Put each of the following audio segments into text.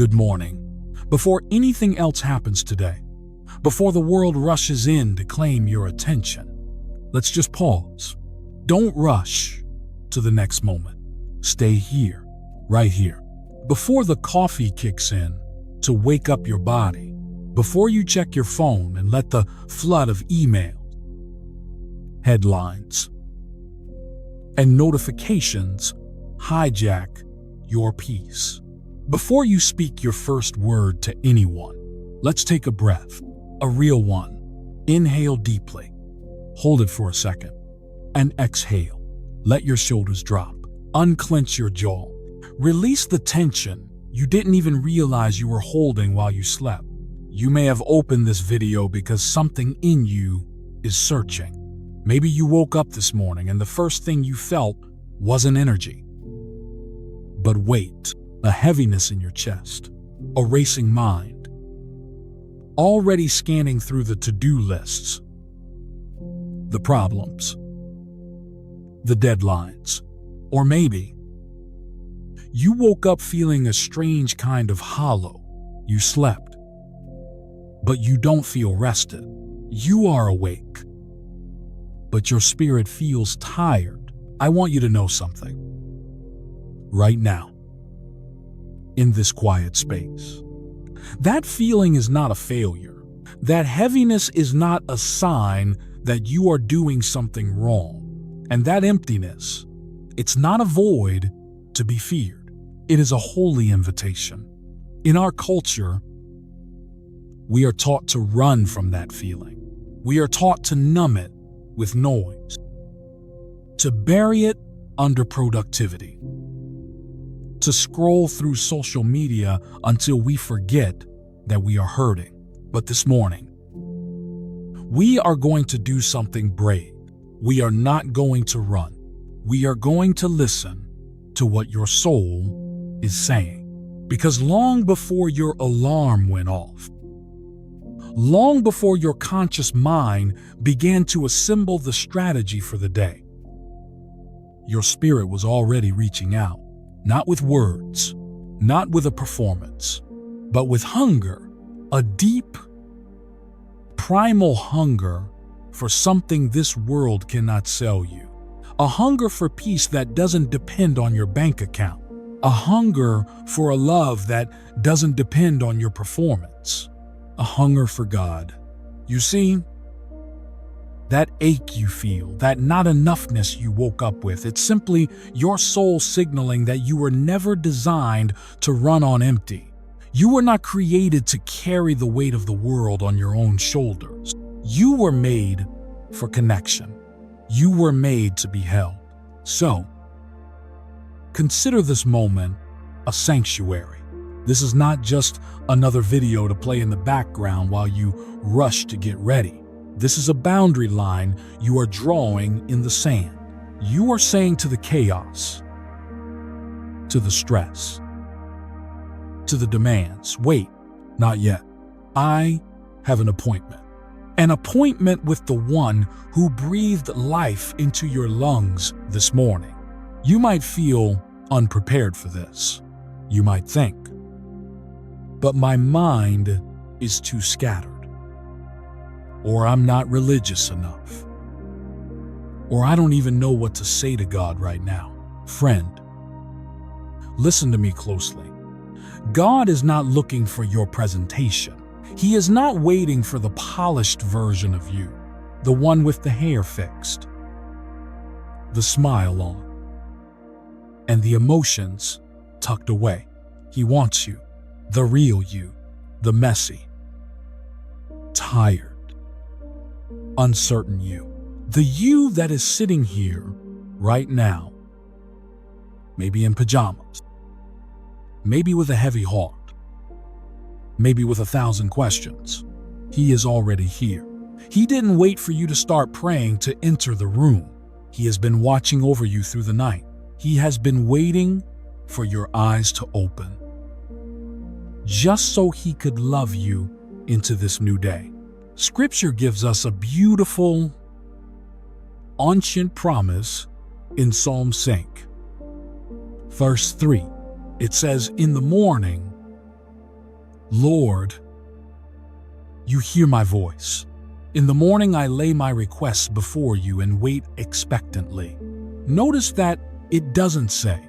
good morning. Before anything else happens today, before the world rushes in to claim your attention, let's just pause. Don't rush to the next moment. Stay here, right here. Before the coffee kicks in to wake up your body, before you check your phone and let the flood of emails, headlines, and notifications hijack your peace. Before you speak your first word to anyone, let's take a breath, a real one. Inhale deeply, hold it for a second, and exhale. Let your shoulders drop. Unclench your jaw. Release the tension you didn't even realize you were holding while you slept. You may have opened this video because something in you is searching. Maybe you woke up this morning and the first thing you felt wasn't energy, but weight, a heaviness in your chest, a racing mind, already scanning through the to-do lists, the problems, the deadlines. Or maybe you woke up feeling a strange kind of hollow. You slept, but you don't feel rested. You are awake, but your spirit feels tired. I want you to know something. Right now, in this quiet space, that feeling is not a failure. That heaviness is not a sign that you are doing something wrong. And that emptiness, it's not a void to be feared. It is a holy invitation. In our culture, we are taught to run from that feeling. We are taught to numb it with noise, to bury it under productivity, to scroll through social media until we forget that we are hurting. But this morning, we are going to do something brave. We are not going to run. We are going to listen to what your soul is saying. Because long before your alarm went off, long before your conscious mind began to assemble the strategy for the day, your spirit was already reaching out, not with words, not with a performance, but with hunger, a deep, primal hunger for something this world cannot sell you. A hunger for peace that doesn't depend on your bank account. A hunger for a love that doesn't depend on your performance. A hunger for God. You see, that ache you feel, that not enoughness you woke up with, it's simply your soul signaling that you were never designed to run on empty. You were not created to carry the weight of the world on your own shoulders. You were made for connection. You were made to be held. So, consider this moment a sanctuary. This is not just another video to play in the background while you rush to get ready. This is a boundary line you are drawing in the sand. You are saying to the chaos, to the stress, to the demands, wait, not yet. I have an appointment. An appointment with the one who breathed life into your lungs this morning. You might feel unprepared for this. You might think, but my mind is too scattered. Or I'm not religious enough. Or I don't even know what to say to God right now. Friend, listen to me closely. God is not looking for your presentation. He is not waiting for the polished version of you, the one with the hair fixed, the smile on, and the emotions tucked away. He wants you, the real you, the messy, tired, uncertain you, the you that is sitting here right now, maybe in pajamas, maybe with a heavy heart, maybe with 1,000 questions. He is already here. He didn't wait for you to start praying to enter the room. He has been watching over you through the night. He has been waiting for your eyes to open, just so he could love you into this new day. Scripture gives us a beautiful, ancient promise in Psalm 6. Verse 3, it says, "In the morning, Lord, you hear my voice. In the morning, I lay my requests before you and wait expectantly. Notice that it doesn't say,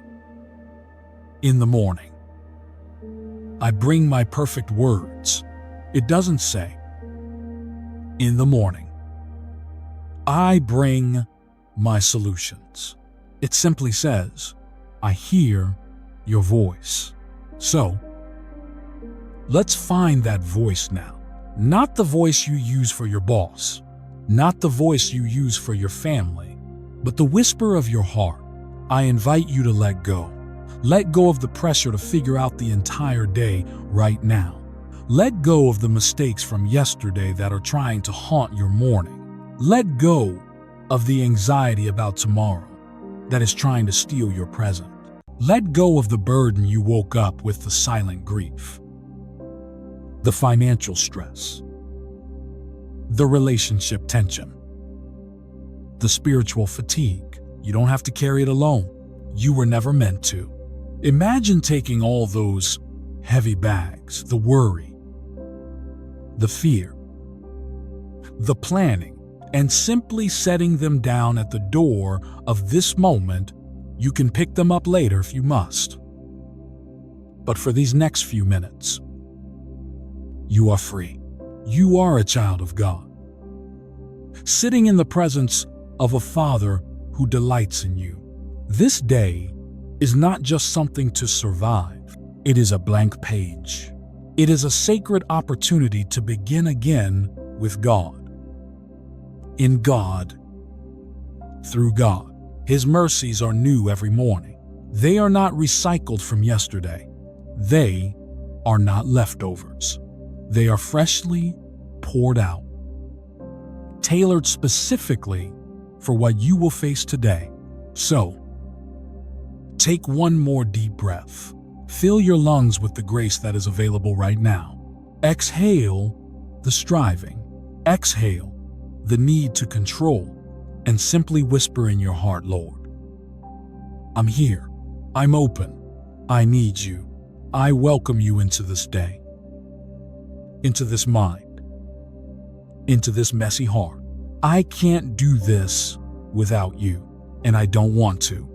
in the morning. I bring my perfect words. It doesn't say, in the morning. I bring my solutions. It simply says, I hear your voice. So, let's find that voice now. Not the voice you use for your boss, not the voice you use for your family, but the whisper of your heart. I invite you to let go. Let go of the pressure to figure out the entire day right now. Let go of the mistakes from yesterday that are trying to haunt your morning. Let go of the anxiety about tomorrow that is trying to steal your present. Let go of the burden you woke up with, the silent grief, the financial stress, the relationship tension, the spiritual fatigue. You don't have to carry it alone. You were never meant to. Imagine taking all those heavy bags, the worry, the fear, the planning, and simply setting them down at the door of this moment. You can pick them up later if you must. But for these next few minutes, you are free. You are a child of God, sitting in the presence of a Father who delights in you. This day is not just something to survive. It is a blank page. It is a sacred opportunity to begin again with God. In God, through God. His mercies are new every morning. They are not recycled from yesterday. They are not leftovers. They are freshly poured out, tailored specifically for what you will face today. So, take one more deep breath. Fill your lungs with the grace that is available right now. Exhale the striving. Exhale the need to control, and simply whisper in your heart, Lord, I'm here. I'm open. I need you. I welcome you into this day, into this mind, into this messy heart. I can't do this without you, and I don't want to.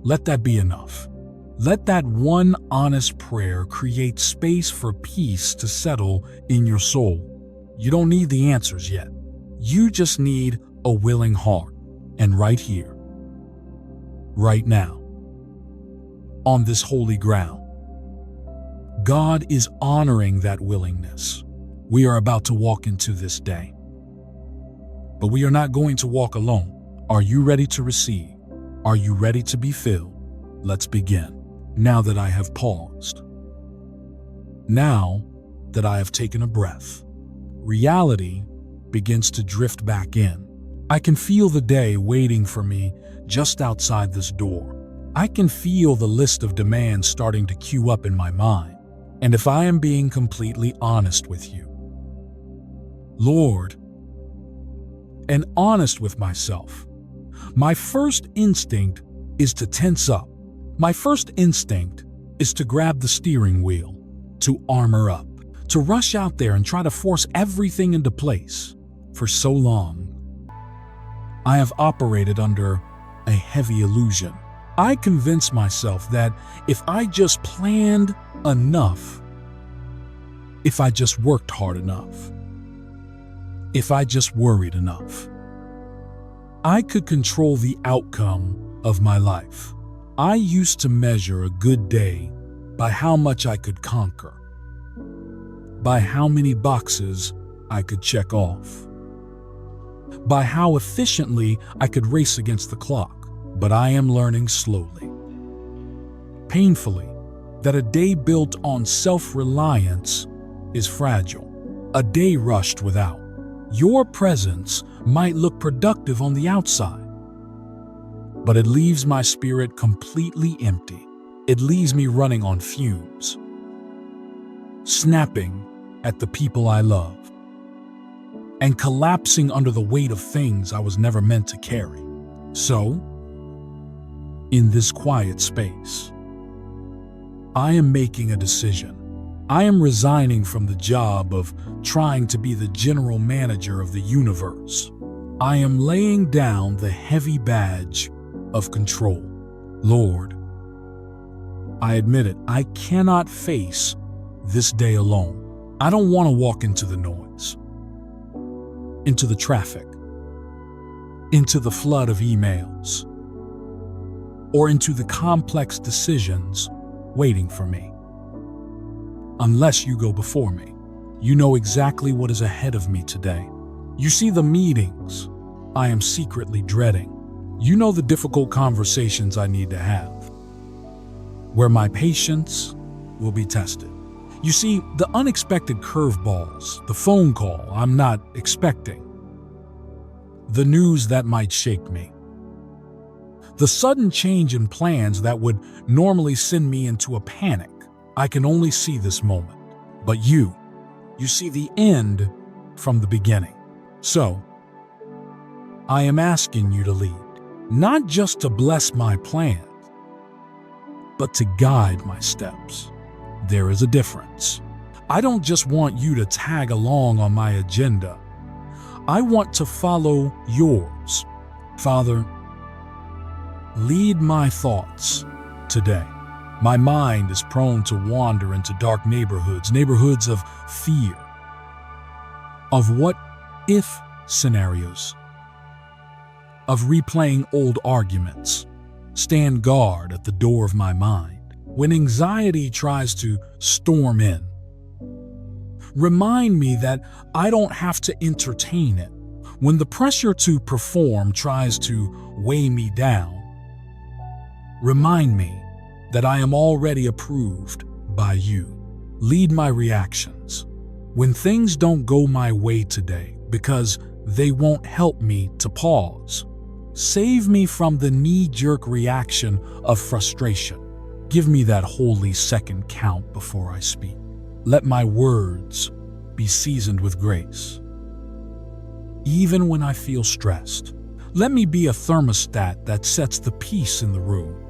Let that be enough. Let that one honest prayer create space for peace to settle in your soul. You don't need the answers yet. You just need a willing heart. And right here, right now, on this holy ground, God is honoring that willingness. We are about to walk into this day. But we are not going to walk alone. Are you ready to receive? Are you ready to be filled? Let's begin. Now that I have paused, now that I have taken a breath, reality begins to drift back in. I can feel the day waiting for me just outside this door. I can feel the list of demands starting to queue up in my mind. And if I am being completely honest with you, Lord, and honest with myself, my first instinct is to tense up. My first instinct is to grab the steering wheel, to armor up, to rush out there and try to force everything into place. For so long, I have operated under a heavy illusion. I convinced myself that if I just planned enough, if I just worked hard enough, if I just worried enough, I could control the outcome of my life. I used to measure a good day by how much I could conquer, by how many boxes I could check off, by how efficiently I could race against the clock. But I am learning slowly, painfully, that a day built on self-reliance is fragile. A day rushed without your presence might look productive on the outside, but it leaves my spirit completely empty. It leaves me running on fumes, snapping at the people I love, and collapsing under the weight of things I was never meant to carry. So, in this quiet space, I am making a decision. I am resigning from the job of trying to be the general manager of the universe. I am laying down the heavy badge of control. Lord, I admit it, I cannot face this day alone. I don't want to walk into the noise, into the traffic, into the flood of emails, or into the complex decisions waiting for me. Unless you go before me, you know exactly what is ahead of me today. You see the meetings I am secretly dreading. You know the difficult conversations I need to have, where my patience will be tested. You see the unexpected curveballs, the phone call I'm not expecting, the news that might shake me, the sudden change in plans that would normally send me into a panic. I can only see this moment, but you see the end from the beginning. So, I am asking you to lead, not just to bless my plans, but to guide my steps. There is a difference. I don't just want you to tag along on my agenda. I want to follow yours. Father, lead my thoughts today. My mind is prone to wander into dark neighborhoods of fear, of what-if scenarios, of replaying old arguments. Stand guard at the door of my mind when anxiety tries to storm in. Remind me that I don't have to entertain it. When the pressure to perform tries to weigh me down, remind me that I am already approved by you. Lead my reactions when things don't go my way today, because they won't help me to pause. Save me from the knee-jerk reaction of frustration. Give me that holy second count before I speak. Let my words be seasoned with grace, even when I feel stressed. Let me be a thermostat that sets the peace in the room,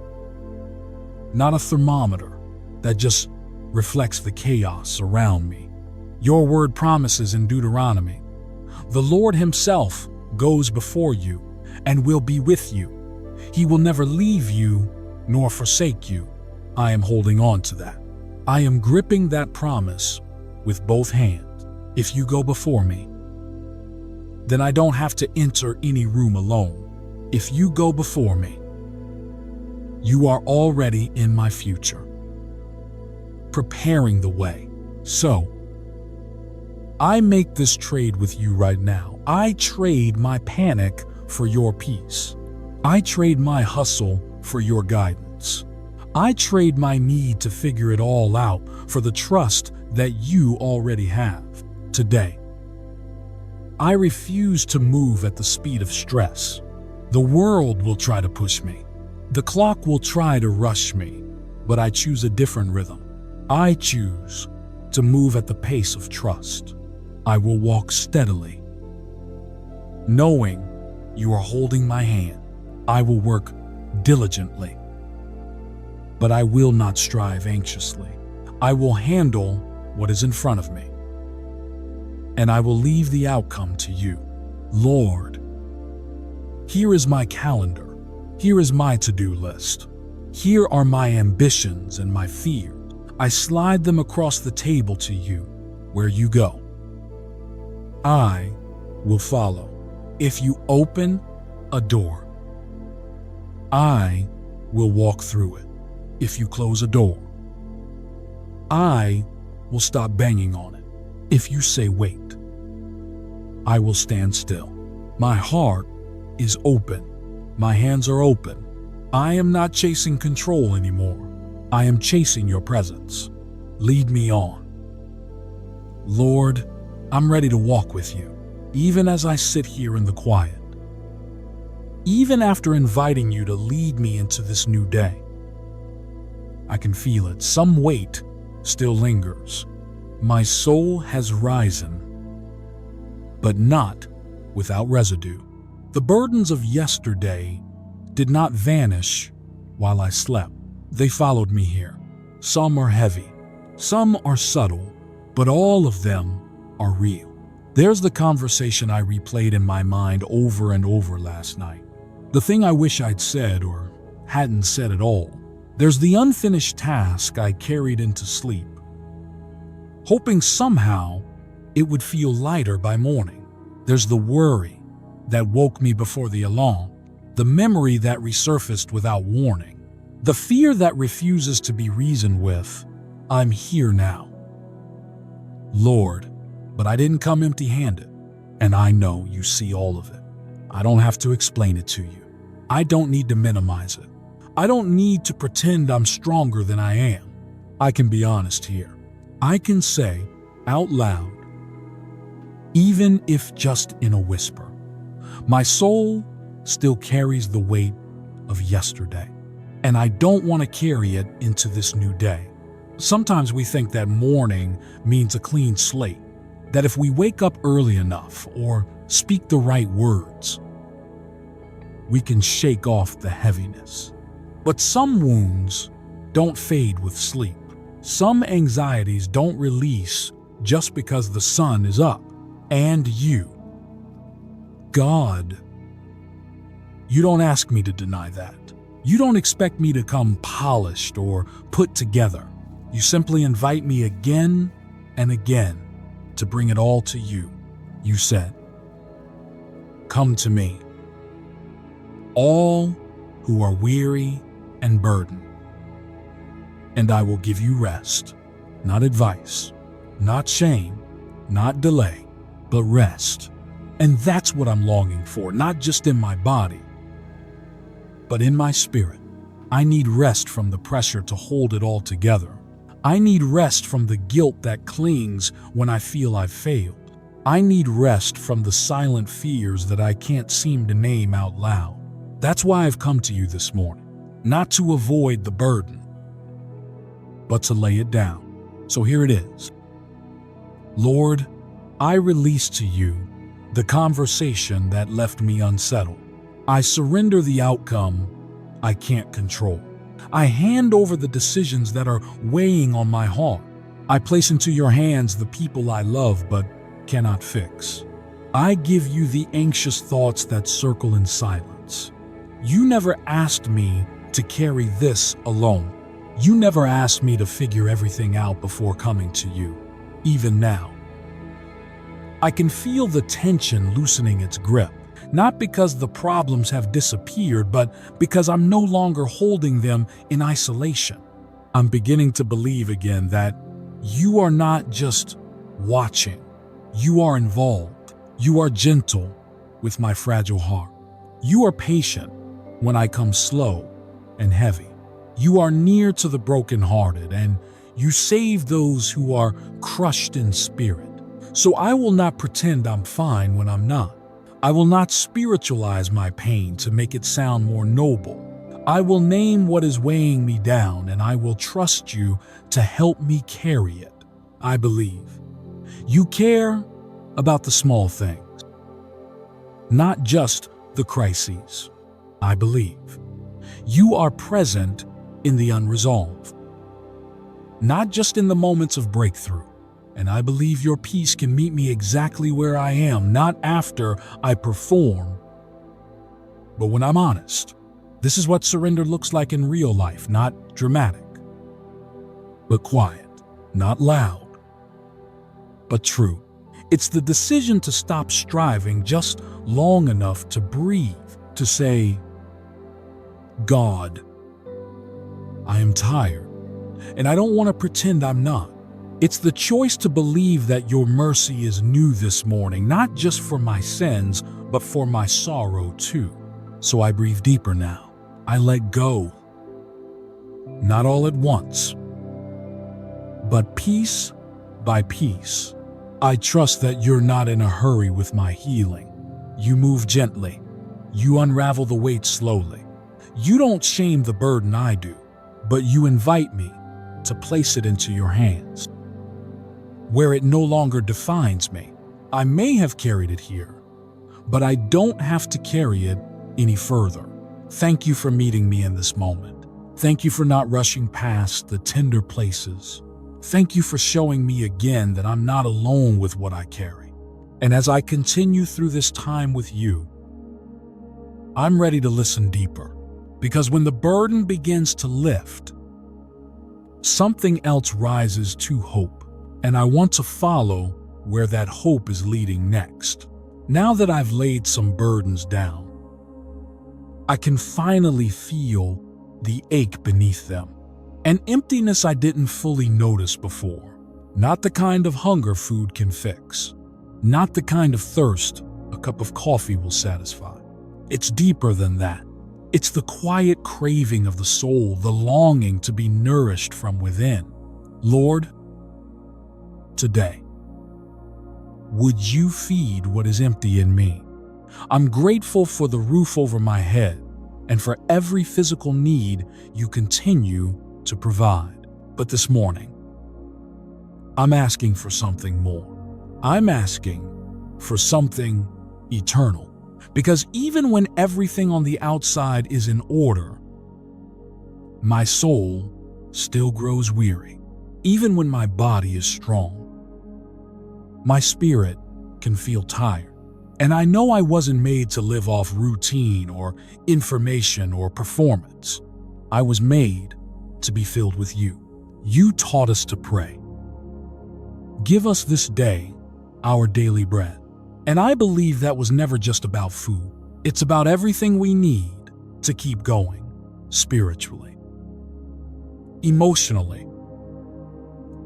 not a thermometer that just reflects the chaos around me. Your word promises in Deuteronomy, the Lord himself goes before you and will be with you. He will never leave you nor forsake you. I am holding on to that. I am gripping that promise with both hands. If you go before me, then I don't have to enter any room alone. If you go before me, you are already in my future, preparing the way. So, I make this trade with you right now. I trade my panic for your peace. I trade my hustle for your guidance. I trade my need to figure it all out for the trust that you already have. Today, I refuse to move at the speed of stress. The world will try to push me. The clock will try to rush me, but I choose a different rhythm. I choose to move at the pace of trust. I will walk steadily, knowing you are holding my hand. I will work diligently, but I will not strive anxiously. I will handle what is in front of me, and I will leave the outcome to you. Lord, here is my calendar. Here is my to-do list. Here are my ambitions and my fears. I slide them across the table to you. Where you go, I will follow. If you open a door, I will walk through it. If you close a door, I will stop banging on it. If you say wait, I will stand still. My heart is open. My hands are open. I am not chasing control anymore. I am chasing your presence. Lead me on. Lord, I'm ready to walk with you, even as I sit here in the quiet. Even after inviting you to lead me into this new day, I can feel it. Some weight still lingers. My soul has risen, but not without residue. The burdens of yesterday did not vanish while I slept. They followed me here. Some are heavy, Some are subtle, but all of them are real. There's the conversation I replayed in my mind over and over last night. The thing I wish I'd said or hadn't said at all. There's the unfinished task I carried into sleep, hoping somehow it would feel lighter by morning. There's the worry that woke me before the alarm, the memory that resurfaced without warning, the fear that refuses to be reasoned with. I'm here now, Lord, but I didn't come empty-handed, and I know you see all of it. I don't have to explain it to you. I don't need to minimize it. I don't need to pretend I'm stronger than I am. I can be honest here. I can say out loud, even if just in a whisper, my soul still carries the weight of yesterday, and I don't want to carry it into this new day. Sometimes we think that morning means a clean slate, that if we wake up early enough or speak the right words, we can shake off the heaviness. But some wounds don't fade with sleep. Some anxieties don't release just because the sun is up. And you, God, you don't ask me to deny that. You don't expect me to come polished or put together. You simply invite me again and again to bring it all to you. You said, "Come to me, all who are weary and burdened, and I will give you rest." Not advice, not shame, not delay, but rest. And that's what I'm longing for, not just in my body, but in my spirit. I need rest from the pressure to hold it all together. I need rest from the guilt that clings when I feel I've failed. I need rest from the silent fears that I can't seem to name out loud. That's why I've come to you this morning. Not to avoid the burden, but to lay it down. So here it is. Lord, I release to you the conversation that left me unsettled. I surrender the outcome I can't control. I hand over the decisions that are weighing on my heart. I place into your hands the people I love but cannot fix. I give you the anxious thoughts that circle in silence. You never asked me to carry this alone. You never asked me to figure everything out before coming to you. Even now, I can feel the tension loosening its grip, not because the problems have disappeared, but because I'm no longer holding them in isolation. I'm beginning to believe again that you are not just watching, you are involved. You are gentle with my fragile heart. You are patient when I come slow and heavy. You are near to the brokenhearted, and you save those who are crushed in spirit. So I will not pretend I'm fine when I'm not. I will not spiritualize my pain to make it sound more noble. I will name what is weighing me down, and I will trust you to help me carry it. I believe you care about the small things, not just the crises. I believe you are present in the unresolved, not just in the moments of breakthrough. And I believe your peace can meet me exactly where I am, not after I perform, but when I'm honest. This is what surrender looks like in real life, not dramatic, but quiet, not loud, but true. It's the decision to stop striving just long enough to breathe, to say, God, I am tired, and I don't want to pretend I'm not. It's the choice to believe that your mercy is new this morning, not just for my sins, but for my sorrow too. So I breathe deeper now. I let go. Not all at once, but piece by piece. I trust that you're not in a hurry with my healing. You move gently. You unravel the weight slowly. You don't shame the burden I do, but you invite me to place it into your hands, where it no longer defines me. I may have carried it here, but I don't have to carry it any further. Thank you for meeting me in this moment. Thank you for not rushing past the tender places. Thank you for showing me again that I'm not alone with what I carry. And as I continue through this time with you, I'm ready to listen deeper. Because when the burden begins to lift, something else rises to hope. And I want to follow where that hope is leading next. Now that I've laid some burdens down, I can finally feel the ache beneath them. An emptiness I didn't fully notice before. Not the kind of hunger food can fix. Not the kind of thirst a cup of coffee will satisfy. It's deeper than that. It's the quiet craving of the soul, the longing to be nourished from within. Lord, today, would you feed what is empty in me? I'm grateful for the roof over my head and for every physical need you continue to provide. But this morning, I'm asking for something more. I'm asking for something eternal. Because even when everything on the outside is in order, my soul still grows weary. Even when my body is strong, my spirit can feel tired. And I know I wasn't made to live off routine or information or performance. I was made to be filled with you. You taught us to pray. Give us this day our daily bread. And I believe that was never just about food. It's about everything we need to keep going spiritually, emotionally,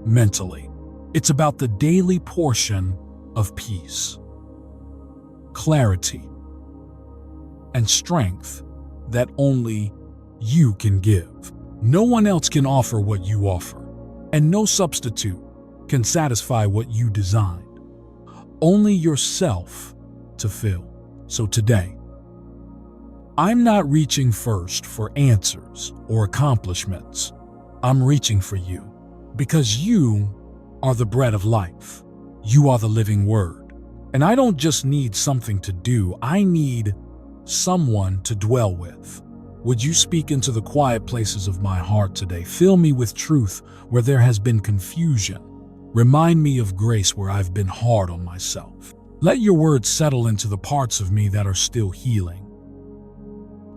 mentally. It's about the daily portion of peace, clarity, and strength that only you can give. No one else can offer what you offer, and no substitute can satisfy what you designed. Only yourself to fill. So today, I'm not reaching first for answers or accomplishments. I'm reaching for you because you are the bread of life. You are the living word. And I don't just need something to do. I need someone to dwell with. Would you speak into the quiet places of my heart today? Fill me with truth where there has been confusion. Remind me of grace where I've been hard on myself. Let your word settle into the parts of me that are still healing,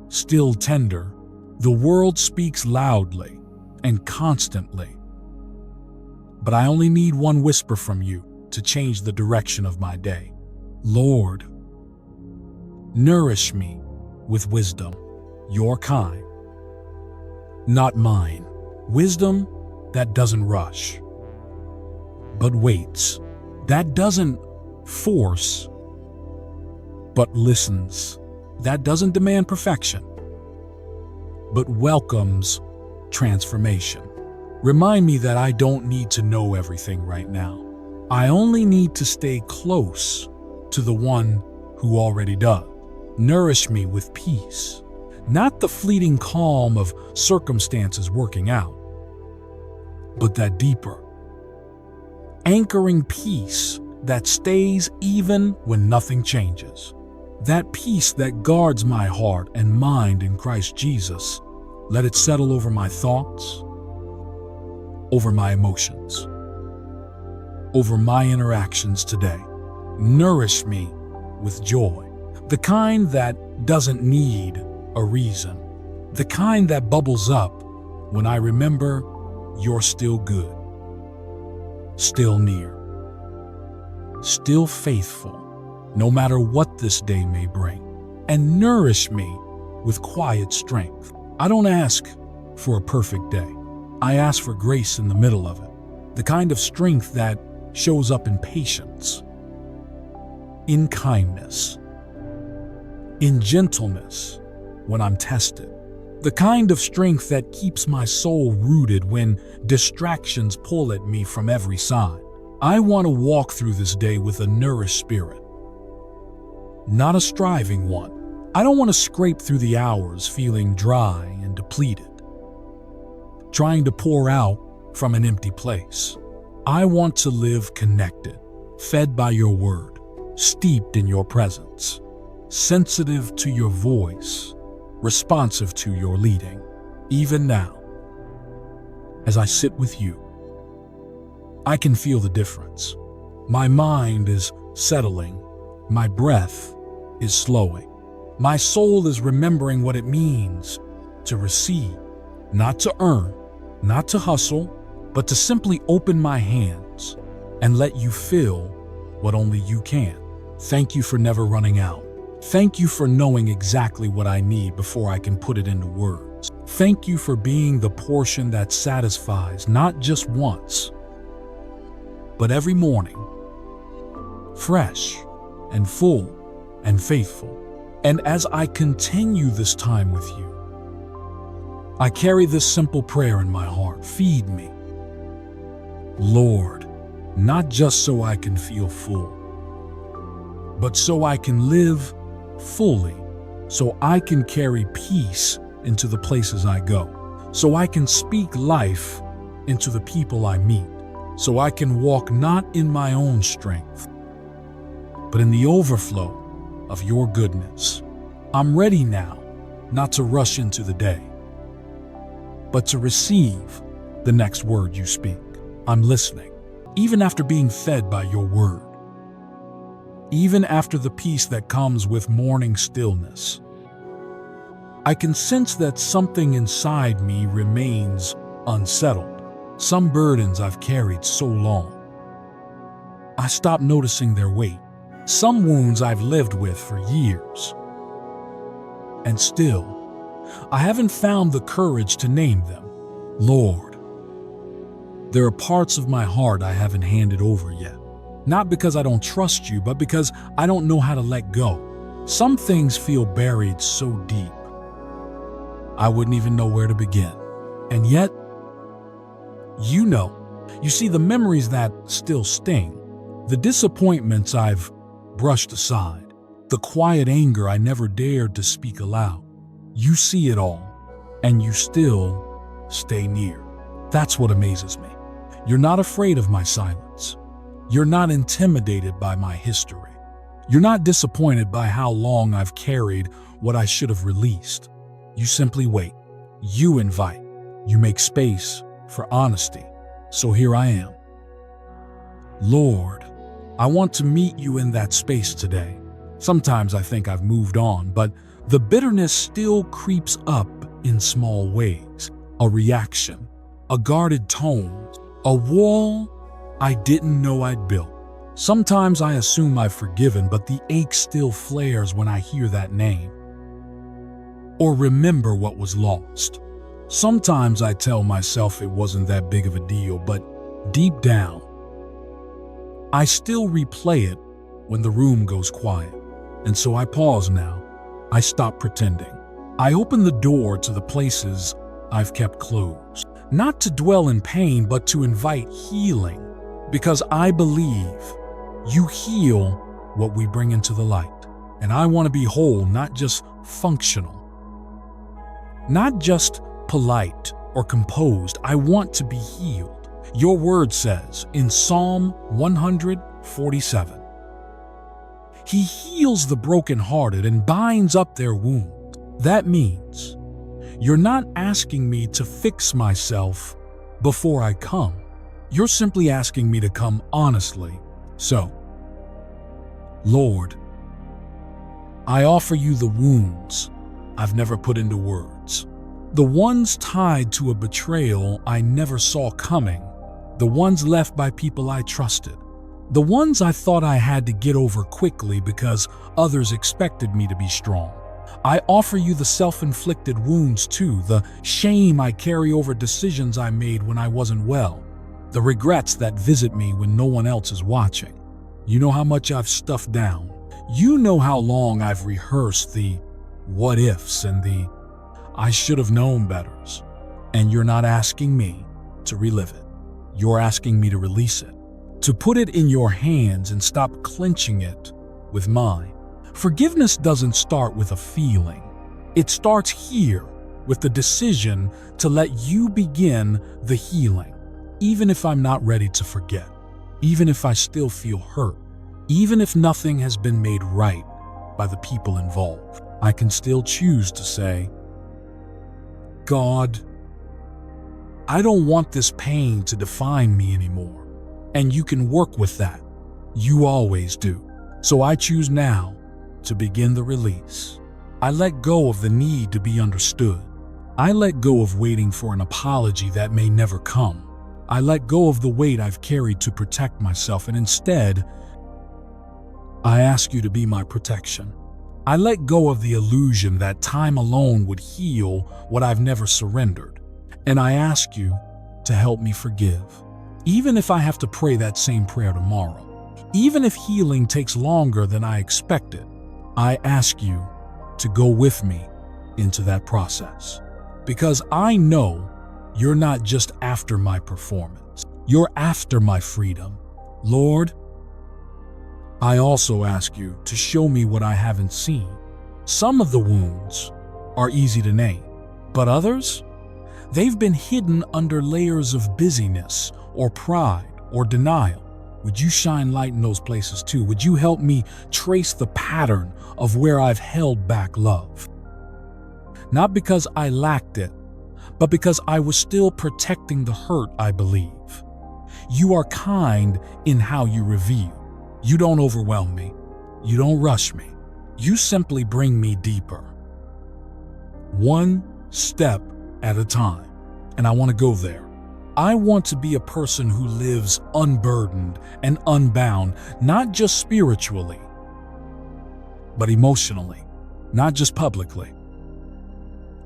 still tender. The world speaks loudly and constantly, but I only need one whisper from you to change the direction of my day. Lord, nourish me with wisdom, your kind, not mine. Wisdom that doesn't rush, but waits, that doesn't force, but listens, that doesn't demand perfection, but welcomes transformation. Remind me that I don't need to know everything right now. I only need to stay close to the one who already does. Nourish me with peace, not the fleeting calm of circumstances working out, but that deeper, anchoring peace that stays even when nothing changes. That peace that guards my heart and mind in Christ Jesus. Let it settle over my thoughts, over my emotions, over my interactions today. Nourish me with joy, the kind that doesn't need a reason, the kind that bubbles up when I remember you're still good, still near, still faithful, no matter what this day may bring. And nourish me with quiet strength. I don't ask for a perfect day. I ask for grace in the middle of it, the kind of strength that shows up in patience, in kindness, in gentleness when I'm tested, the kind of strength that keeps my soul rooted when distractions pull at me from every side. I want to walk through this day with a nourished spirit, not a striving one. I don't want to scrape through the hours feeling dry and depleted, trying to pour out from an empty place. I want to live connected, fed by your word, steeped in your presence, sensitive to your voice, responsive to your leading. Even now, as I sit with you, I can feel the difference. My mind is settling. My breath is slowing. My soul is remembering what it means to receive, not to earn, not to hustle, but to simply open my hands and let you fill what only you can. Thank you for never running out. Thank you for knowing exactly what I need before I can put it into words. Thank you for being the portion that satisfies not just once, but every morning, fresh and full and faithful. And as I continue this time with you, I carry this simple prayer in my heart. Feed me, Lord, not just so I can feel full, but so I can live fully, so I can carry peace into the places I go, so I can speak life into the people I meet, so I can walk not in my own strength, but in the overflow of your goodness. I'm ready now, not to rush into the day, but to receive the next word you speak. I'm listening, even after being fed by your word, even after the peace that comes with morning stillness. I can sense that something inside me remains unsettled. Some burdens I've carried so long, I stopped noticing their weight. Some wounds I've lived with for years, and still, I haven't found the courage to name them. Lord, there are parts of my heart I haven't handed over yet. Not because I don't trust you, but because I don't know how to let go. Some things feel buried so deep, I wouldn't even know where to begin. And yet, you see the memories that still sting, the disappointments I've brushed aside, the quiet anger I never dared to speak aloud. You see it all, and you still stay near. That's what amazes me. You're not afraid of my silence. You're not intimidated by my history. You're not disappointed by how long I've carried what I should have released. You simply wait. You invite. You make space for honesty. So here I am. Lord, I want to meet you in that space today. Sometimes I think I've moved on, but the bitterness still creeps up in small ways. A reaction, a guarded tone, a wall I didn't know I'd built. Sometimes I assume I've forgiven, but the ache still flares when I hear that name or remember what was lost. Sometimes I tell myself it wasn't that big of a deal, but deep down, I still replay it when the room goes quiet. And so I pause now. I stop pretending. I open the door to the places I've kept closed, not to dwell in pain, but to invite healing, because I believe you heal what we bring into the light. And I want to be whole, not just functional, not just polite or composed. I want to be healed. Your word says in Psalm 147, He heals the brokenhearted and binds up their wounds. That means you're not asking me to fix myself before I come. You're simply asking me to come honestly. So, Lord, I offer you the wounds I've never put into words, the ones tied to a betrayal I never saw coming, the ones left by people I trusted, the ones I thought I had to get over quickly because others expected me to be strong. I offer you the self-inflicted wounds too, the shame I carry over decisions I made when I wasn't well, the regrets that visit me when no one else is watching. You know how much I've stuffed down. You know how long I've rehearsed the what ifs and the I should have known betters. And you're not asking me to relive it. You're asking me to release it, to put it in your hands and stop clenching it with mine. Forgiveness doesn't start with a feeling. It starts here with the decision to let you begin the healing. Even if I'm not ready to forget, even if I still feel hurt, even if nothing has been made right by the people involved, I can still choose to say, God, I don't want this pain to define me anymore. And you can work with that. You always do. So I choose now to begin the release. I let go of the need to be understood. I let go of waiting for an apology that may never come. I let go of the weight I've carried to protect myself, and instead, I ask you to be my protection. I let go of the illusion that time alone would heal what I've never surrendered, and I ask you to help me forgive. Even if I have to pray that same prayer tomorrow, even if healing takes longer than I expected, I ask you to go with me into that process. Because I know you're not just after my performance, you're after my freedom. Lord, I also ask you to show me what I haven't seen. Some of the wounds are easy to name, but others, they've been hidden under layers of busyness or pride or denial. Would you shine light in those places too? Would you help me trace the pattern of where I've held back love? Not because I lacked it, but because I was still protecting the hurt I believe. You are kind in how you reveal. You don't overwhelm me. You don't rush me. You simply bring me deeper. One step at a time. And I want to go there. I want to be a person who lives unburdened and unbound, not just spiritually, but emotionally, not just publicly,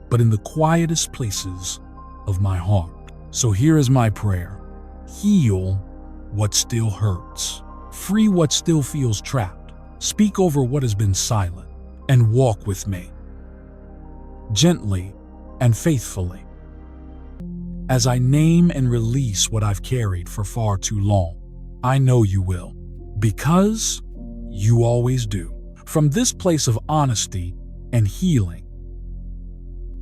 but in the quietest places of my heart. So here is my prayer. Heal what still hurts. Free what still feels trapped. Speak over what has been silent, and walk with me, gently and faithfully, as I name and release what I've carried for far too long. I know you will, because you always do. From this place of honesty and healing,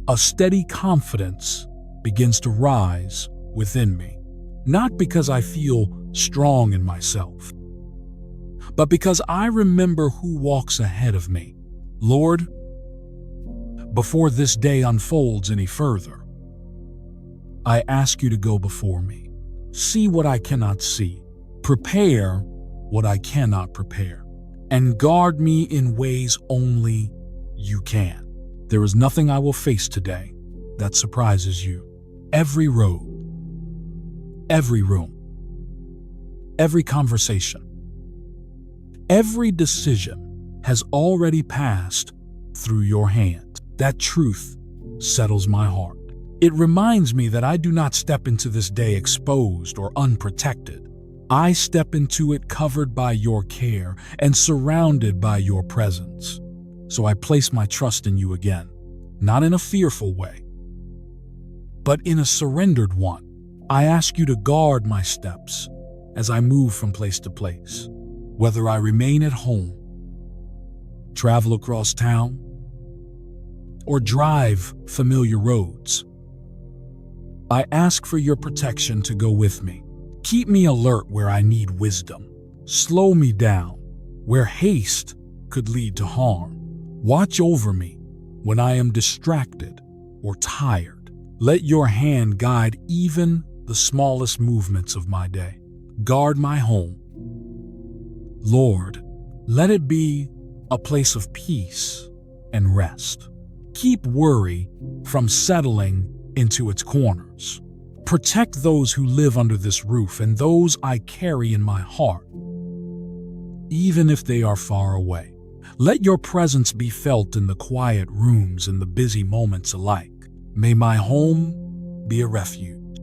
a steady confidence begins to rise within me, not because I feel strong in myself, but because I remember who walks ahead of me. Lord, before this day unfolds any further, I ask you to go before me. See what I cannot see. Prepare what I cannot prepare. And guard me in ways only you can. There is nothing I will face today that surprises you. Every road, every room, every conversation, every decision has already passed through your hand. That truth settles my heart. It reminds me that I do not step into this day exposed or unprotected. I step into it covered by your care and surrounded by your presence. So I place my trust in you again, not in a fearful way, but in a surrendered one. I ask you to guard my steps as I move from place to place, whether I remain at home, travel across town, or drive familiar roads. I ask for your protection to go with me. Keep me alert where I need wisdom. Slow me down where haste could lead to harm. Watch over me when I am distracted or tired. Let your hand guide even the smallest movements of my day. Guard my home. Lord, let it be a place of peace and rest. Keep worry from settling into its corners. Protect those who live under this roof and those I carry in my heart, even if they are far away. Let your presence be felt in the quiet rooms and the busy moments alike. May my home be a refuge,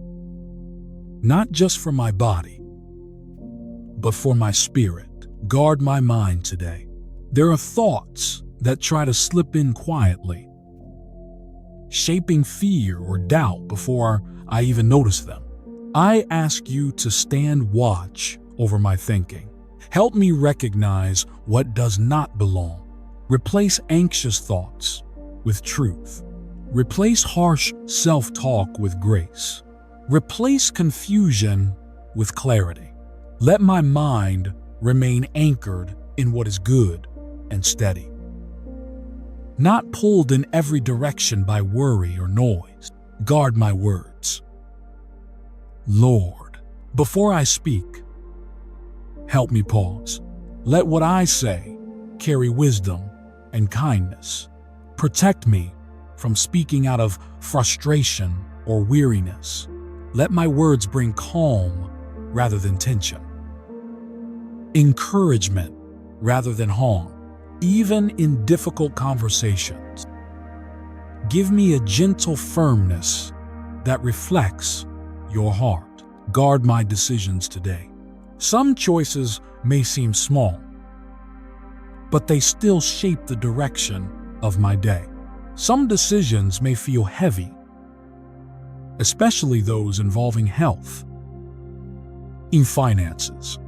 not just for my body, but for my spirit. Guard my mind today. There are thoughts that try to slip in quietly, shaping fear or doubt before I even notice them. I ask you to stand watch over my thinking. Help me recognize what does not belong. Replace anxious thoughts with truth. Replace harsh self-talk with grace. Replace confusion with clarity. Let my mind remain anchored in what is good and steady, not pulled in every direction by worry or noise. Guard my words. Lord, before I speak, Help me pause. Let what I say carry wisdom and kindness. Protect me from speaking out of frustration or weariness. Let my words bring calm rather than tension, encouragement rather than harm, even in difficult conversations. Give me a gentle firmness that reflects your heart. Guard my decisions today. Some choices may seem small, but they still shape the direction of my day. Some decisions may feel heavy, especially those involving health, in finances,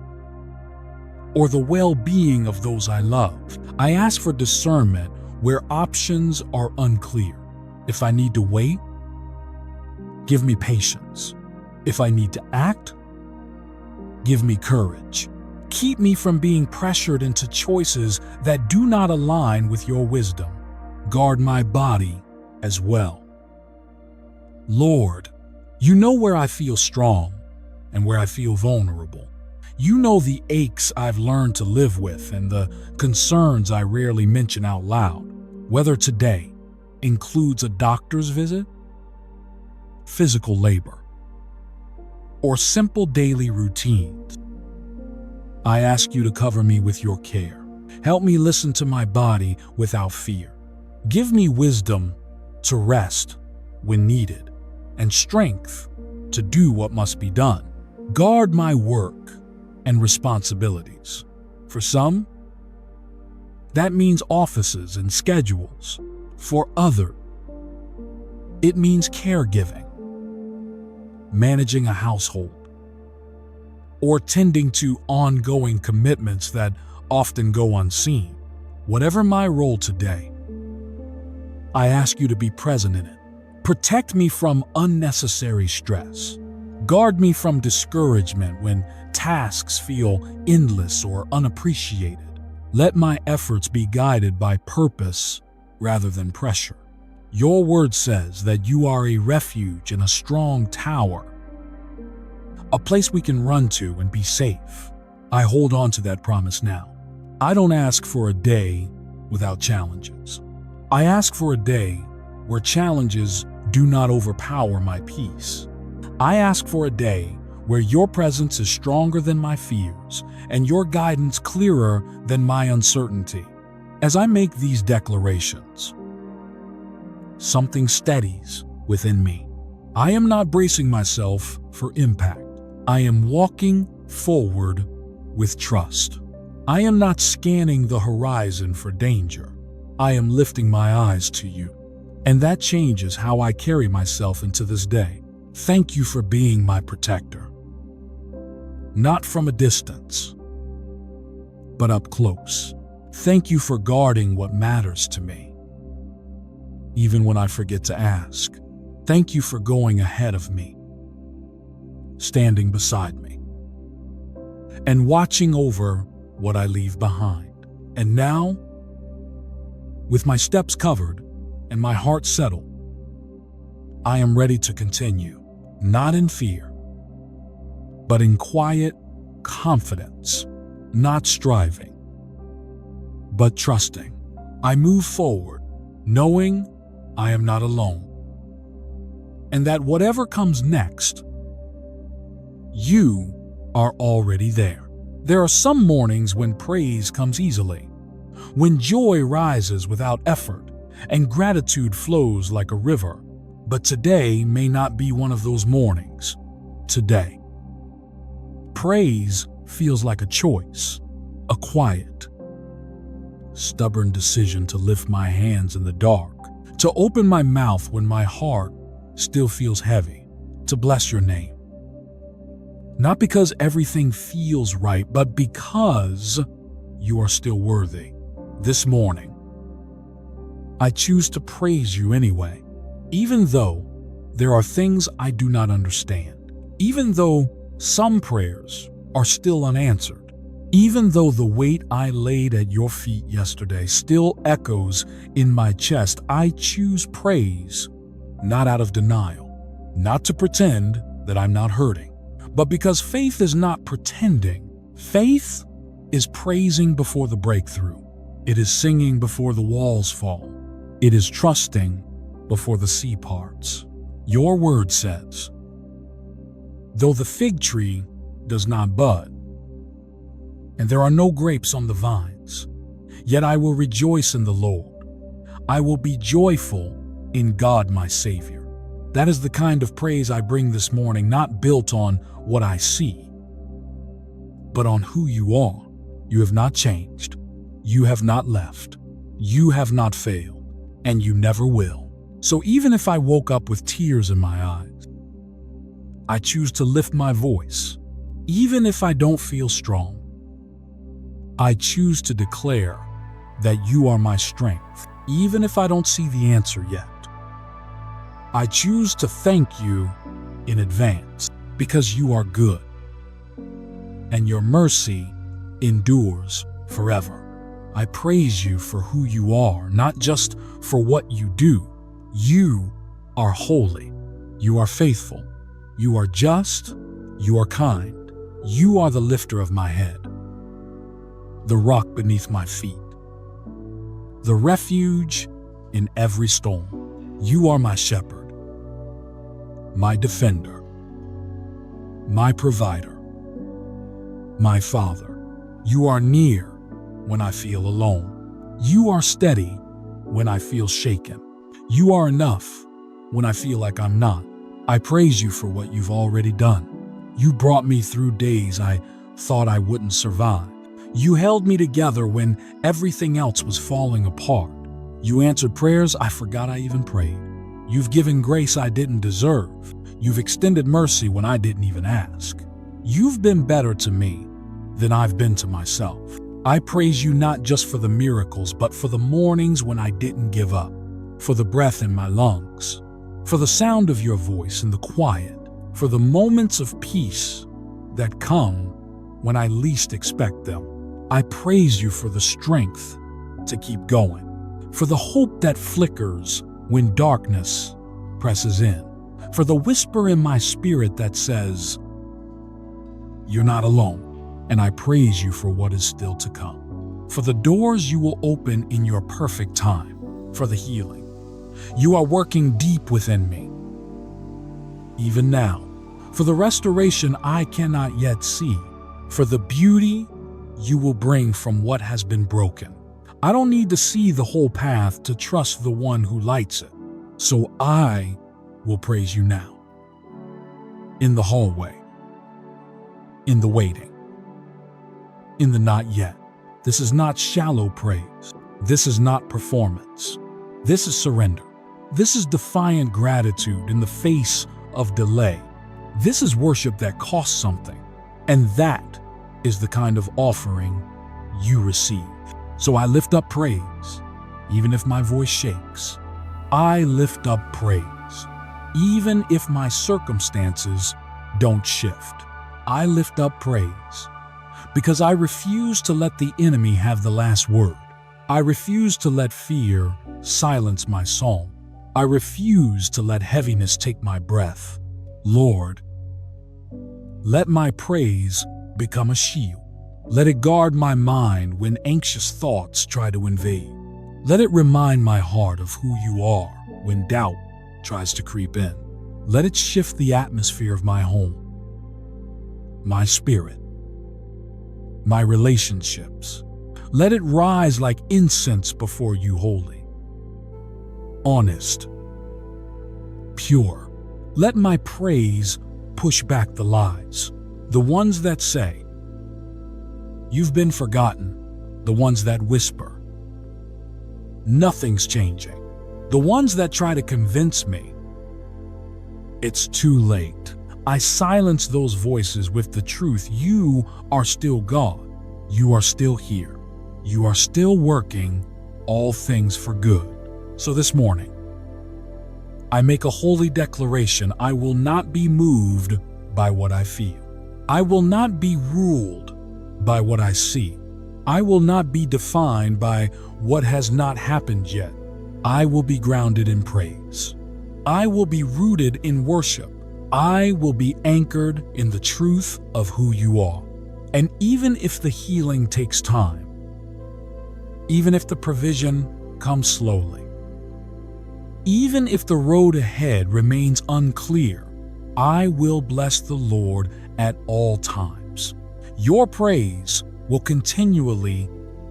or the well-being of those I love. I ask for discernment where options are unclear. If I need to wait, give me patience. If I need to act, give me courage. Keep me from being pressured into choices that do not align with your wisdom. Guard my body as well. Lord, you know where I feel strong and where I feel vulnerable. You know the aches I've learned to live with and the concerns I rarely mention out loud. Whether today includes a doctor's visit, physical labor, or simple daily routines, I ask you to cover me with your care. Help me listen to my body without fear. Give me wisdom to rest when needed and strength to do what must be done. Guard my work and responsibilities. For some, that means offices and schedules. For others, it means caregiving, managing a household, or tending to ongoing commitments that often go unseen. Whatever my role today, I ask you to be present in it. Protect me from unnecessary stress. Guard me from discouragement when tasks feel endless or unappreciated. Let my efforts be guided by purpose rather than pressure. Your word says that you are a refuge and a strong tower, a place we can run to and be safe. I hold on to that promise now. I don't ask for a day without challenges. I ask for a day where challenges do not overpower my peace. I ask for a day where your presence is stronger than my fears and your guidance clearer than my uncertainty. As I make these declarations, something steadies within me. I am not bracing myself for impact. I am walking forward with trust. I am not scanning the horizon for danger. I am lifting my eyes to you, and that changes how I carry myself into this day. Thank you for being my protector, not from a distance, but up close. Thank you for guarding what matters to me, even when I forget to ask. Thank you for going ahead of me, standing beside me, and watching over what I leave behind. And now, with my steps covered and my heart settled, I am ready to continue, not in fear, but in quiet confidence, not striving, but trusting. I move forward, knowing I am not alone, and that whatever comes next, you are already there. There are some mornings when praise comes easily, when joy rises without effort, and gratitude flows like a river. But today may not be one of those mornings. Today, praise feels like a choice, a quiet, stubborn decision to lift my hands in the dark, to open my mouth when my heart still feels heavy, to bless your name. Not because everything feels right, but because you are still worthy. This morning, I choose to praise you anyway, even though there are things I do not understand, even though some prayers are still unanswered, even though the weight I laid at your feet yesterday still echoes in my chest. I choose praise, not out of denial, not to pretend that I'm not hurting, but because faith is not pretending, Faith is praising before the breakthrough. It is singing before the walls fall. It is trusting before the sea parts. Your word says, though the fig tree does not bud, and there are no grapes on the vines, yet I will rejoice in the Lord. I will be joyful in God my Savior. That is the kind of praise I bring this morning, not built on what I see, but on who you are. You have not changed. You have not left. You have not failed, and you never will. So even if I woke up with tears in my eyes, I choose to lift my voice. Even if I don't feel strong, I choose to declare that you are my strength. Even if I don't see the answer yet, I choose to thank you in advance because you are good and your mercy endures forever. I praise you for who you are, not just for what you do. You are holy. You are faithful. You are just. You are kind. You are the lifter of my head, the rock beneath my feet, the refuge in every storm. You are my shepherd, my defender, my provider, my father. You are near when I feel alone. You are steady when I feel shaken. You are enough when I feel like I'm not. I praise you for what you've already done. You brought me through days I thought I wouldn't survive. You held me together when everything else was falling apart. You answered prayers I forgot I even prayed. You've given grace I didn't deserve. You've extended mercy when I didn't even ask. You've been better to me than I've been to myself. I praise you not just for the miracles, but for the mornings when I didn't give up, for the breath in my lungs, for the sound of your voice in the quiet, for the moments of peace that come when I least expect them. I praise you for the strength to keep going, for the hope that flickers when darkness presses in, for the whisper in my spirit that says, you're not alone. And I praise you for what is still to come, for the doors you will open in your perfect time, for the healing. You are working deep within me, even now, for the restoration I cannot yet see, for the beauty you will bring from what has been broken. I don't need to see the whole path to trust the one who lights it, so I will praise you now, in the hallway, in the waiting, in the not yet. This is not shallow praise. This is not performance. This is surrender. This is defiant gratitude in the face of delay. This is worship that costs something. And that is the kind of offering you receive. So I lift up praise, even if my voice shakes. I lift up praise, even if my circumstances don't shift. I lift up praise because I refuse to let the enemy have the last word. I refuse to let fear silence my song. I refuse to let heaviness take my breath. Lord, let my praise become a shield. Let it guard my mind when anxious thoughts try to invade. Let it remind my heart of who you are when doubt tries to creep in. Let it shift the atmosphere of my home, my spirit, my relationships. Let it rise like incense before you, holy, honest, pure. Let my praise push back the lies, the ones that say, you've been forgotten, the ones that whisper, nothing's changing, the ones that try to convince me it's too late. I silence those voices with the truth. You are still God. You are still here. You are still working all things for good. So this morning, I make a holy declaration. I will not be moved by what I feel. I will not be ruled by what I see. I will not be defined by what has not happened yet. I will be grounded in praise. I will be rooted in worship. I will be anchored in the truth of who you are. And even if the healing takes time, even if the provision comes slowly, even if the road ahead remains unclear, I will bless the Lord at all times. Your praise will continually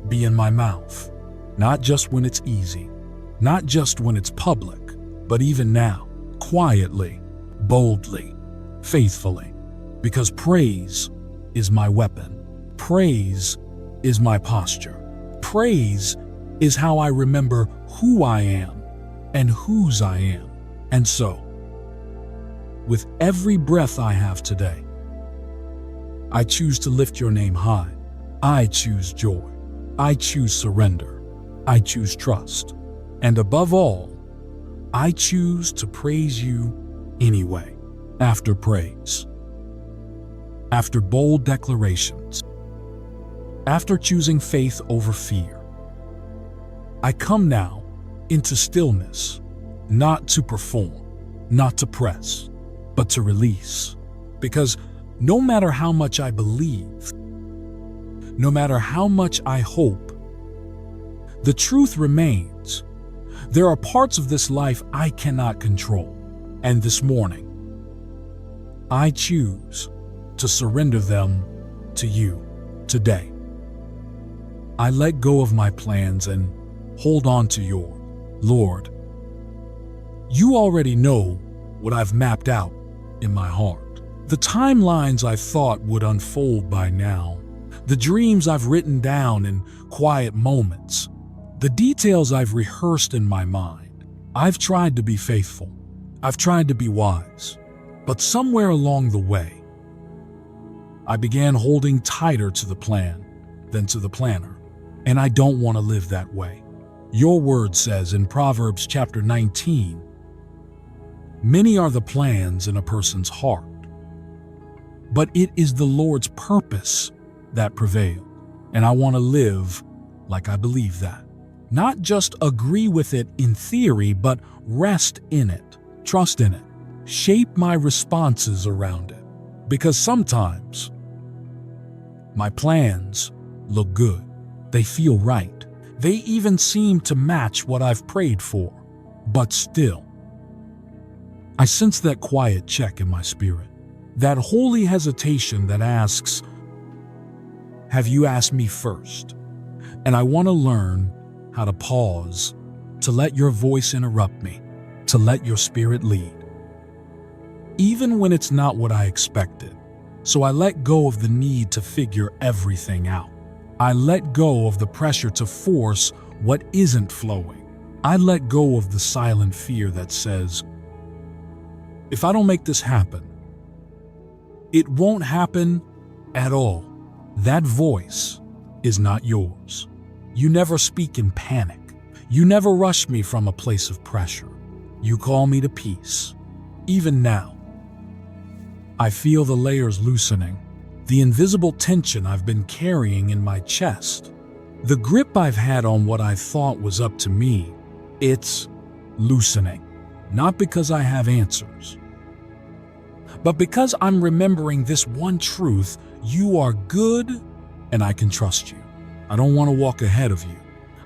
be in my mouth, not just when it's easy, not just when it's public, but even now, quietly, boldly, faithfully, because praise is my weapon. Praise is my posture. Praise is how I remember who I am and whose I am. And so, with every breath I have today, I choose to lift your name high. I choose joy. I choose surrender. I choose trust. And above all, I choose to praise you anyway. After praise, after bold declarations, after choosing faith over fear, I come now into stillness, not to perform, not to press, but to release. Because no matter how much I believe, no matter how much I hope, the truth remains. There are parts of this life I cannot control. And this morning, I choose to surrender them to you today. I let go of my plans and hold on to yours. Lord, you already know what I've mapped out in my heart. The timelines I thought would unfold by now, the dreams I've written down in quiet moments, the details I've rehearsed in my mind. I've tried to be faithful. I've tried to be wise. But somewhere along the way, I began holding tighter to the plan than to the planner. And I don't want to live that way. Your word says in Proverbs chapter 19, many are the plans in a person's heart, but it is the Lord's purpose that prevails. And I want to live like I believe that. Not just agree with it in theory, but rest in it, trust in it, shape my responses around it. Because sometimes my plans look good. They feel right. They even seem to match what I've prayed for. But still, I sense that quiet check in my spirit, that holy hesitation that asks, have you asked me first? And I want to learn how to pause, to let your voice interrupt me, to let your spirit lead. Even when it's not what I expected. So I let go of the need to figure everything out. I let go of the pressure to force what isn't flowing. I let go of the silent fear that says, if I don't make this happen, it won't happen at all. That voice is not yours. You never speak in panic. You never rush me from a place of pressure. You call me to peace. Even now, I feel the layers loosening, the invisible tension I've been carrying in my chest. The grip I've had on what I thought was up to me, it's loosening. Not because I have answers, but because I'm remembering this one truth: you are good and I can trust you. I don't want to walk ahead of you.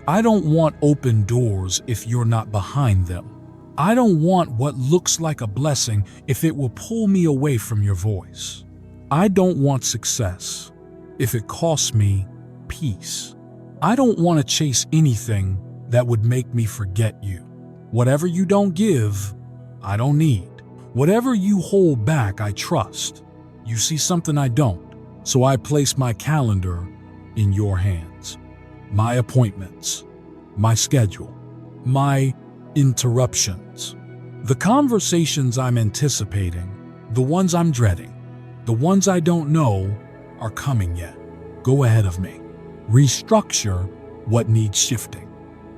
I don't want open doors if you're not behind them. I don't want what looks like a blessing if it will pull me away from your voice. I don't want success if it costs me peace. I don't want to chase anything that would make me forget you. Whatever you don't give, I don't need. Whatever you hold back, I trust. You see something I don't, so I place my calendar in your hands. My appointments, my schedule, my interruptions. The conversations I'm anticipating, the ones I'm dreading, the ones I don't know are coming yet. Go ahead of me. Restructure what needs shifting.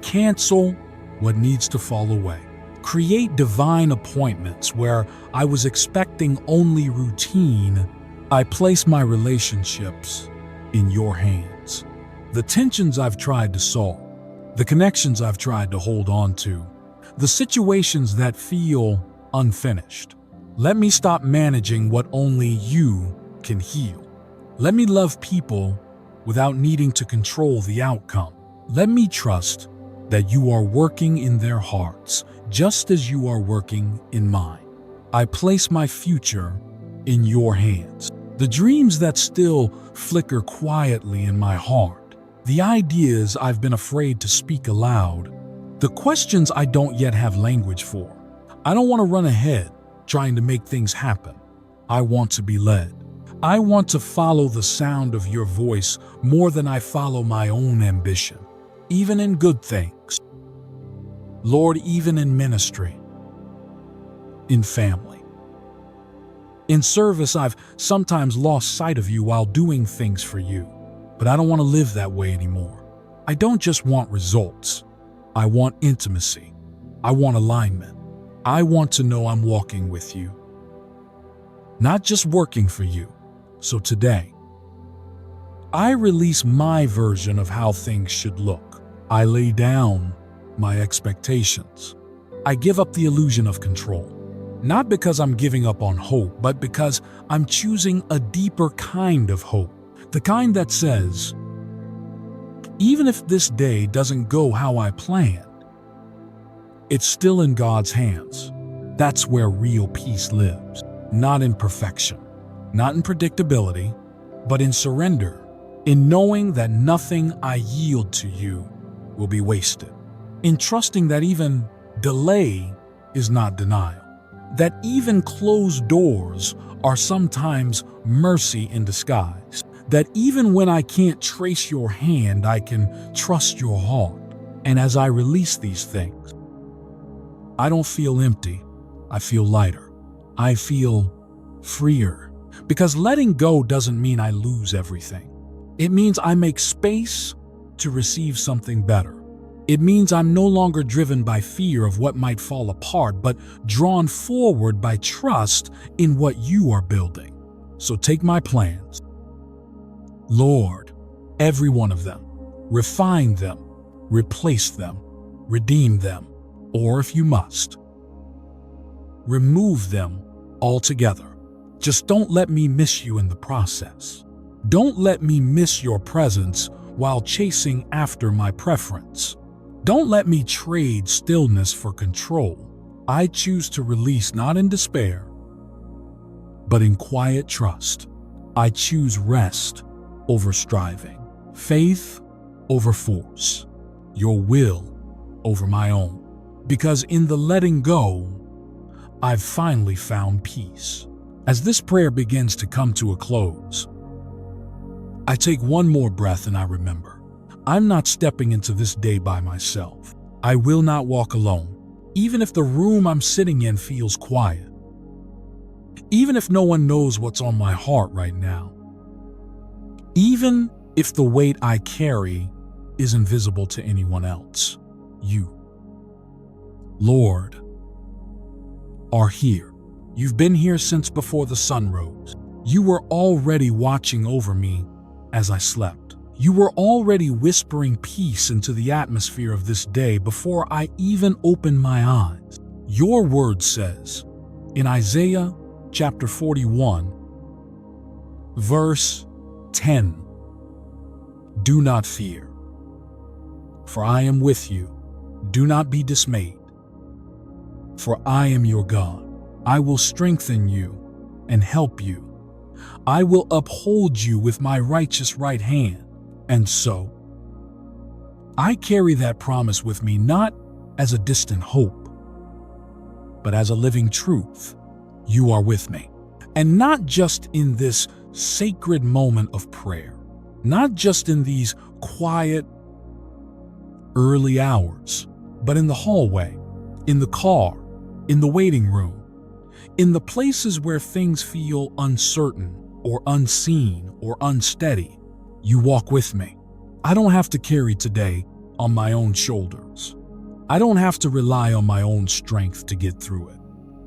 Cancel what needs to fall away. Create divine appointments where I was expecting only routine. I place my relationships in your hands. The tensions I've tried to solve, the connections I've tried to hold on to, the situations that feel unfinished. Let me stop managing what only you can heal. Let me love people without needing to control the outcome. Let me trust that you are working in their hearts just as you are working in mine. I place my future in your hands. The dreams that still flicker quietly in my heart, the ideas I've been afraid to speak aloud, the questions I don't yet have language for. I don't want to run ahead trying to make things happen. I want to be led. I want to follow the sound of your voice more than I follow my own ambition, even in good things. Lord, even in ministry, in family, in service, I've sometimes lost sight of you while doing things for you, but I don't want to live that way anymore. I don't just want results. I want intimacy. I want alignment. I want to know I'm walking with you, not just working for you. So today, I release my version of how things should look. I lay down my expectations. I give up the illusion of control, not because I'm giving up on hope, but because I'm choosing a deeper kind of hope, the kind that says, even if this day doesn't go how I planned, it's still in God's hands. That's where real peace lives, not in perfection, not in predictability, but in surrender, in knowing that nothing I yield to you will be wasted, in trusting that even delay is not denial, that even closed doors are sometimes mercy in disguise, that even when I can't trace your hand, I can trust your heart. And as I release these things, I don't feel empty. I feel lighter. I feel freer. Because letting go doesn't mean I lose everything. It means I make space to receive something better. It means I'm no longer driven by fear of what might fall apart, but drawn forward by trust in what you are building. So take my plans, Lord, every one of them, refine them, replace them, redeem them, or if you must, remove them altogether. Just don't let me miss you in the process. Don't let me miss your presence while chasing after my preference. Don't let me trade stillness for control. I choose to release not in despair, but in quiet trust. I choose rest over striving, faith over force, your will over my own. Because in the letting go, I've finally found peace. As this prayer begins to come to a close, I take one more breath and I remember, I'm not stepping into this day by myself. I will not walk alone, even if the room I'm sitting in feels quiet, even if no one knows what's on my heart right now, even if the weight I carry is invisible to anyone else. You, Lord, are here. You've been here since before the sun rose. You were already watching over me as I slept. You were already whispering peace into the atmosphere of this day before I even opened my eyes. Your word says, in Isaiah chapter 41, verse 10, do not fear, for I am with you. Do not be dismayed, for I am your God. I will strengthen you and help you. I will uphold you with my righteous right hand. And so, I carry that promise with me not as a distant hope, but as a living truth. You are with me. And not just in this sacred moment of prayer, not just in these quiet, early hours, but in the hallway, in the car, in the waiting room, in the places where things feel uncertain or unseen or unsteady. You walk with me. I don't have to carry today on my own shoulders. I don't have to rely on my own strength to get through it.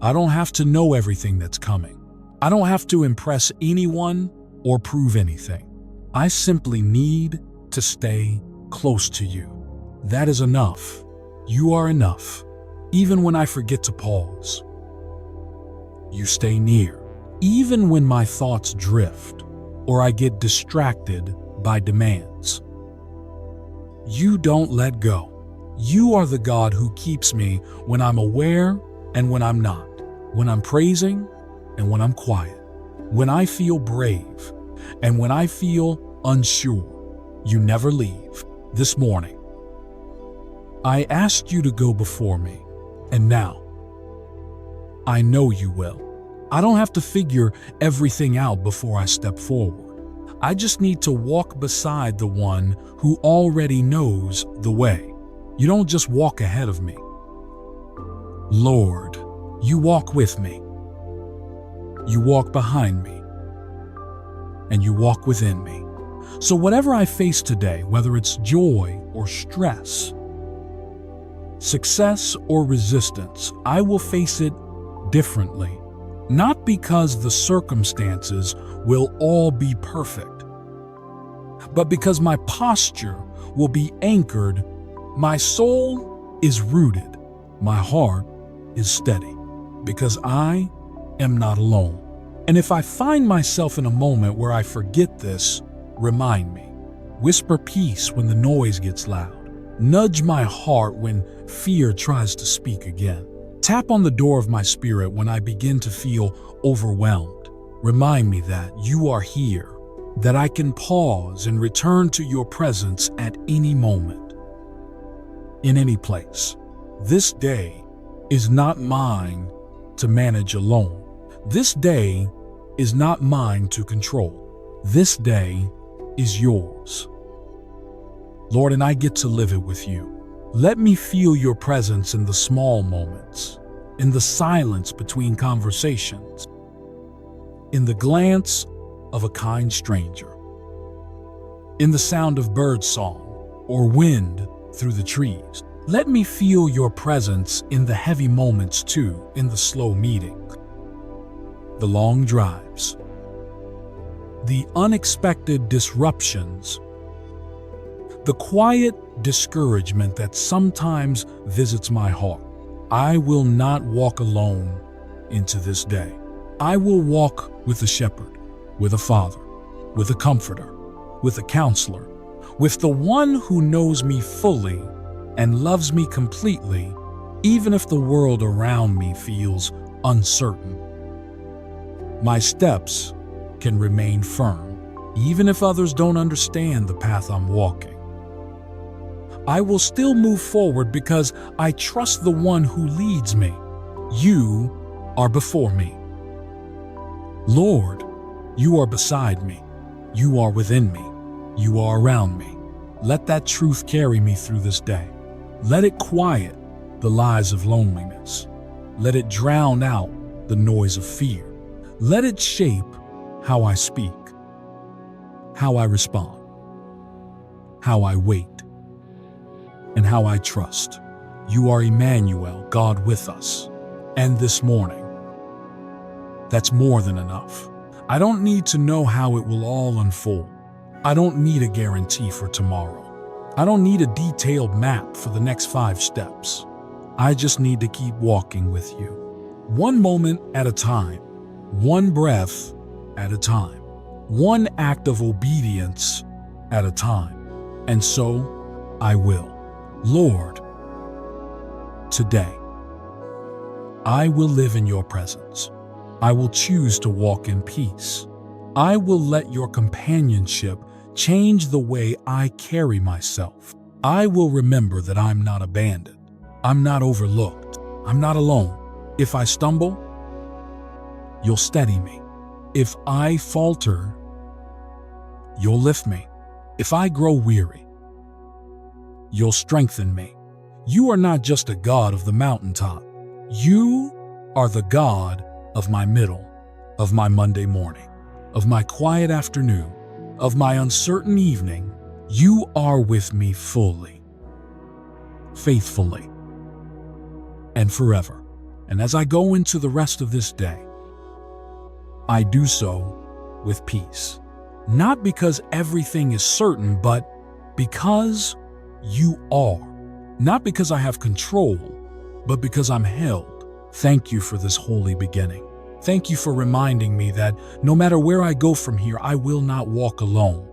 I don't have to know everything that's coming. I don't have to impress anyone or prove anything. I simply need to stay close to you. That is enough. You are enough. Even when I forget to pause, you stay near. Even when my thoughts drift, or I get distracted by demands. You don't let go. You are the God who keeps me when I'm aware and when I'm not, when I'm praising and when I'm quiet, when I feel brave and when I feel unsure. You never leave. This morning, I asked you to go before me, and now I know you will. I don't have to figure everything out before I step forward. I just need to walk beside the one who already knows the way. You don't just walk ahead of me. Lord, you walk with me. You walk behind me. And you walk within me. So whatever I face today, whether it's joy or stress, success or resistance, I will face it differently. Not because the circumstances will all be perfect, but because my posture will be anchored, my soul is rooted, my heart is steady, because I am not alone. And if I find myself in a moment where I forget this, remind me. Whisper peace when the noise gets loud. Nudge my heart when fear tries to speak again. Tap on the door of my spirit when I begin to feel overwhelmed. Remind me that you are here, that I can pause and return to your presence at any moment, in any place. This day is not mine to manage alone. This day is not mine to control. This day is yours, Lord, and I get to live it with you. Let me feel your presence in the small moments, in the silence between conversations, in the glance of a kind stranger, in the sound of birdsong or wind through the trees. Let me feel your presence in the heavy moments too, in the slow meetings, the long drives, the unexpected disruptions, the quiet discouragement that sometimes visits my heart. I will not walk alone into this day. I will walk with a shepherd, with a father, with a comforter, with a counselor, with the one who knows me fully and loves me completely, even if the world around me feels uncertain. My steps can remain firm, even if others don't understand the path I'm walking. I will still move forward because I trust the one who leads me. You are before me. Lord, you are beside me. You are within me. You are around me. Let that truth carry me through this day. Let it quiet the lies of loneliness. Let it drown out the noise of fear. Let it shape how I speak, how I respond, how I wait, and how I trust. You are Emmanuel, God with us. And this morning, that's more than enough. I don't need to know how it will all unfold. I don't need a guarantee for tomorrow. I don't need a detailed map for the next 5 steps. I just need to keep walking with you. One moment at a time, one breath at a time, one act of obedience at a time. And so I will. Lord, today, I will live in your presence. I will choose to walk in peace. I will let your companionship change the way I carry myself. I will remember that I'm not abandoned. I'm not overlooked. I'm not alone. If I stumble, you'll steady me. If I falter, you'll lift me. If I grow weary, you'll strengthen me. You are not just a God of the mountaintop. You are the God of my middle, of my Monday morning, of my quiet afternoon, of my uncertain evening. You are with me fully, faithfully, and forever. And as I go into the rest of this day, I do so with peace. Not because everything is certain, but because you are. Not because I have control, but because I'm held. Thank you for this holy beginning. Thank you for reminding me that no matter where I go from here, I will not walk alone.